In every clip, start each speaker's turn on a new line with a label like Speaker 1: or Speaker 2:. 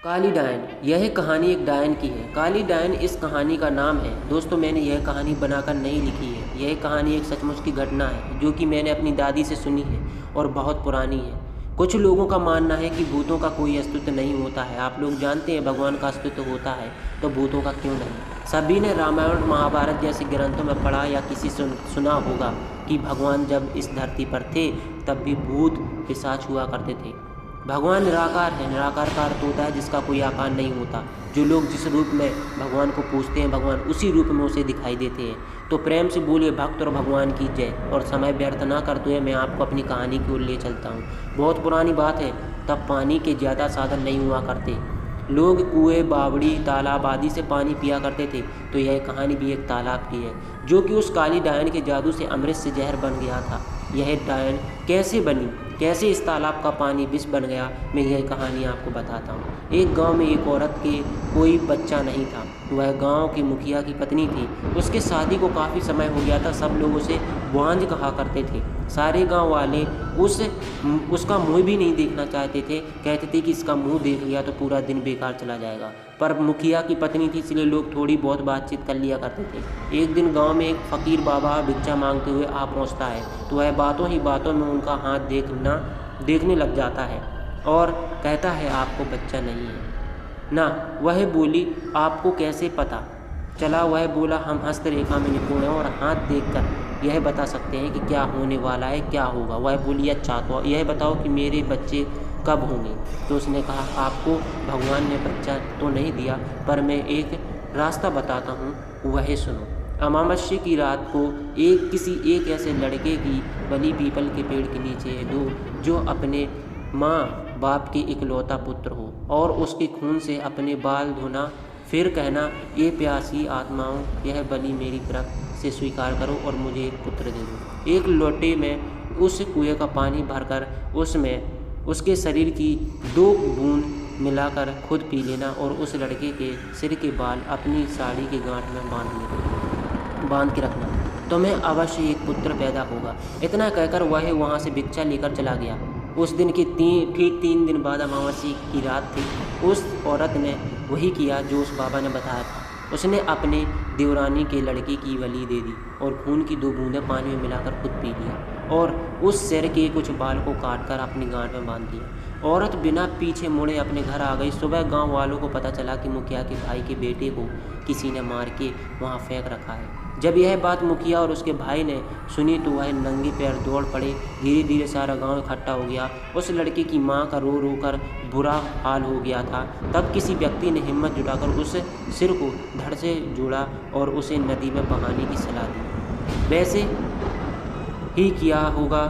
Speaker 1: काली डायन। यह कहानी एक डायन की है। काली डायन इस कहानी का नाम है। दोस्तों, मैंने यह कहानी बनाकर नहीं लिखी है। यह कहानी एक सचमुच की घटना है जो कि मैंने अपनी दादी से सुनी है और बहुत पुरानी है। कुछ लोगों का मानना है कि भूतों का कोई अस्तित्व नहीं होता है। आप लोग जानते हैं भगवान का अस्तित्व होता है, तो भूतों का क्यों नहीं। सभी ने रामायण महाभारत जैसे ग्रंथों में पढ़ा या किसी सुना होगा कि भगवान जब इस धरती पर थे तब भी भूत पिशाच हुआ करते थे। भगवान निराकार है। निराकार का अर्थ होता है जिसका कोई आकार नहीं होता। जो लोग जिस रूप में भगवान को पूजते हैं, भगवान उसी रूप में उसे दिखाई देते हैं। तो प्रेम से बोलिए भक्त और भगवान की जय। और समय व्यर्थ ना करते हुए मैं आपको अपनी कहानी की ओर ले चलता हूँ। बहुत पुरानी बात है। तब पानी के ज़्यादा साधन नहीं हुआ करते। लोग कुएं, बावड़ी, तालाब आदि से पानी पिया करते थे। तो यह कहानी भी एक तालाब की है जो कि उस काली डायन के जादू से अमृत से जहर बन गया था। यह डायन कैसे बनी, कैसे इस तालाब का पानी विष बन गया, मैं यह कहानी आपको बताता हूँ। एक गांव में एक औरत के कोई बच्चा नहीं था। वह गांव की मुखिया की पत्नी थी। उसके शादी को काफ़ी समय हो गया था। सब लोग उसे बांझ कहा करते थे। सारे गांव वाले उसका मुँह भी नहीं देखना चाहते थे। कहते थे कि इसका मुँह देख लिया तो पूरा दिन बेकार चला जाएगा। पर मुखिया की पत्नी थी, इसलिए लोग थोड़ी बहुत बातचीत कर लिया करते थे। एक दिन गांव में एक फ़कीर बाबा भिक्षा मांगते हुए आ पहुंचता है। तो वह बातों ही बातों में उनका हाथ देखने लग जाता है और कहता है, आपको बच्चा नहीं है ना। वह बोली, आपको कैसे पता चला। वह बोला, हम हस्तरेखा में निपुण हैं और हाथ देखकर यह बता सकते हैं कि क्या होने वाला है, क्या होगा। वह बोली, अच्छा तो यह बताओ कि मेरे बच्चे कब होंगे। तो उसने कहा, आपको भगवान ने बच्चा तो नहीं दिया, पर मैं एक रास्ता बताता हूँ, वह सुनो। अमावस्या की रात को किसी एक ऐसे लड़के की बलि पीपल के पेड़ के नीचे दो जो अपने माँ बाप के इकलौता पुत्र हो, और उसके खून से अपने बाल धोना। फिर कहना, ये प्यासी आत्माओं, यह बलि मेरी तरफ से स्वीकार करो और मुझे एक पुत्र दे दो। एक लोटे में उस कुएं का पानी भरकर उसमें उसके शरीर की 2 बूंद मिलाकर खुद पी लेना और उस लड़के के सिर के बाल अपनी साड़ी के गांठ में बांध के रखना। तो मैं अवश्य एक पुत्र पैदा होगा। इतना कहकर वह वहाँ से भिक्षा लेकर चला गया। उस दिन के ठीक 3 दिन बाद अमावस्या की रात थी। उस औरत ने वही किया जो उस बाबा ने बताया था। उसने अपने देवरानी के लड़के की बलि दे दी और खून की 2 बूंदें पानी में मिलाकर खुद पी लिया और उस सिर के कुछ बाल को काटकर अपनी गांठ में बांध दिया। औरत बिना पीछे मुड़े अपने घर आ गई। सुबह गांव वालों को पता चला कि मुखिया के भाई के बेटे को किसी ने मार के वहाँ फेंक रखा है। जब यह बात मुखिया और उसके भाई ने सुनी तो वह नंगे पैर दौड़ पड़े। धीरे धीरे सारा गांव इकट्ठा हो गया। उस लड़के की माँ का रो रो कर बुरा हाल हो गया था। तब किसी व्यक्ति ने हिम्मत जुटाकर उस सिर को धड़ से जोड़ा और उसे नदी में बहाने की सलाह दी। वैसे ही किया होगा,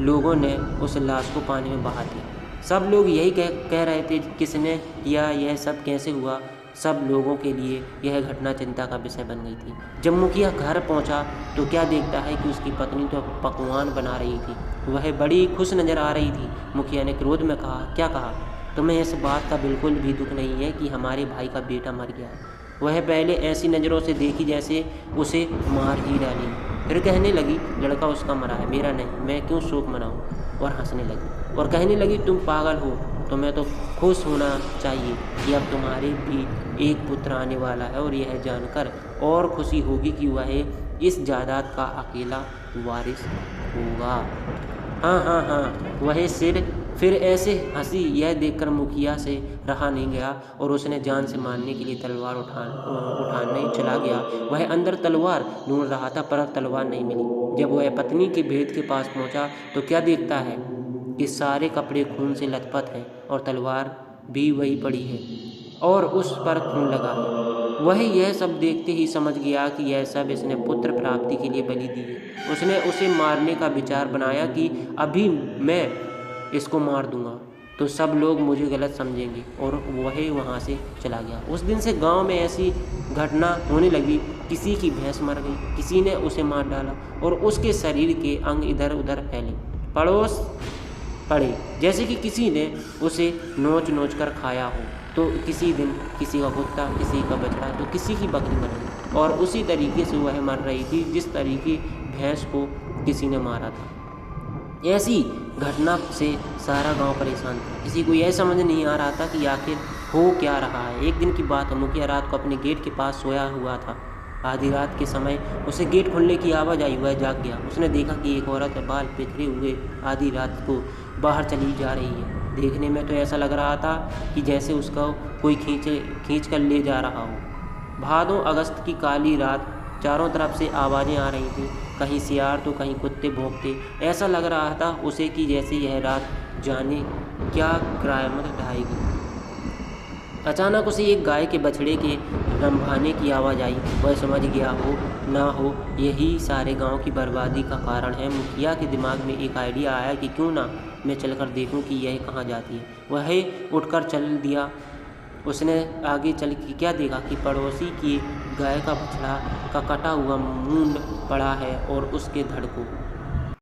Speaker 1: लोगों ने उस लाश को पानी में बहा दिया। सब लोग यही कह रहे थे, किसने किया, यह सब कैसे हुआ। सब लोगों के लिए यह घटना चिंता का विषय बन गई थी। जब मुखिया घर पहुंचा तो क्या देखता है कि उसकी पत्नी तो पकवान बना रही थी। वह बड़ी खुश नज़र आ रही थी। मुखिया ने क्रोध में कहा, क्या कहा, तुम्हें इस बात का बिल्कुल भी दुख नहीं है कि हमारे भाई का बेटा मर गया है। वह पहले ऐसी नज़रों से देखी जैसे उसे मार ही डालेगी। फिर कहने लगी, लड़का उसका मरा है, मेरा नहीं, मैं क्यों शोक मनाऊं। और हंसने लगी और कहने लगी, तुम पागल हो, तुम्हें तो खुश होना चाहिए कि अब तुम्हारे भी एक पुत्र आने वाला है और यह जानकर और खुशी होगी कि वह इस जायदाद का अकेला वारिस होगा। हाँ हाँ हाँ, वह फिर ऐसे हंसी। यह देखकर मुखिया से रहा नहीं गया और उसने जान से मारने के लिए तलवार उठाने चला गया। वह अंदर तलवार ढूंढ रहा था पर तलवार नहीं मिली। जब वह पत्नी के भेद के पास पहुंचा तो क्या देखता है कि सारे कपड़े खून से लथपथ हैं और तलवार भी वही पड़ी है और उस पर खून लगा है। वह यह सब देखते ही समझ गया कि यह सब इसने पुत्र प्राप्ति के लिए बलि दी है। उसने उसे मारने का विचार बनाया कि अभी मैं इसको मार दूंगा तो सब लोग मुझे गलत समझेंगे, और वह वहाँ से चला गया। उस दिन से गांव में ऐसी घटना होने लगी। किसी की भैंस मर गई, किसी ने उसे मार डाला और उसके शरीर के अंग इधर उधर फैले पड़ोस पड़े, जैसे कि किसी ने उसे नोच नोच कर खाया हो। तो किसी दिन किसी का कुत्ता, किसी का बछड़ा, तो किसी की बकरी मर गई, और उसी तरीके से वह मर रही थी जिस तरीके भैंस को किसी ने मारा था। ऐसी घटना से सारा गांव परेशान था। किसी को यह समझ नहीं आ रहा था कि आखिर हो क्या रहा है। एक दिन की बात है, मुखिया रात को अपने गेट के पास सोया हुआ था। आधी रात के समय उसे गेट खुलने की आवाज़ आई। वह जाग गया। उसने देखा कि एक औरत बाल बिखरे हुए आधी रात को बाहर चली जा रही है। देखने में तो ऐसा लग रहा था कि जैसे उसका कोई खींच कर ले जा रहा हो। भादों अगस्त की काली रात, चारों तरफ से आवाज़ें आ रही थीं, कहीं सियार तो कहीं कुत्ते भौंकते। ऐसा लग रहा था उसे कि जैसे यह रात जाने क्या क़यामत ढाएगी। अचानक उसे एक गाय के बछड़े के रंभाने की आवाज़ आई। वह समझ गया, हो ना हो यही सारे गांव की बर्बादी का कारण है। मुखिया के दिमाग में एक आइडिया आया कि क्यों ना मैं चलकर देखूं कि यह कहाँ जाती है। वह उठकर चल दिया। उसने आगे चल के क्या देखा कि पड़ोसी की गाय का बछड़ा का कटा हुआ मूंड पड़ा है और उसके धड़ को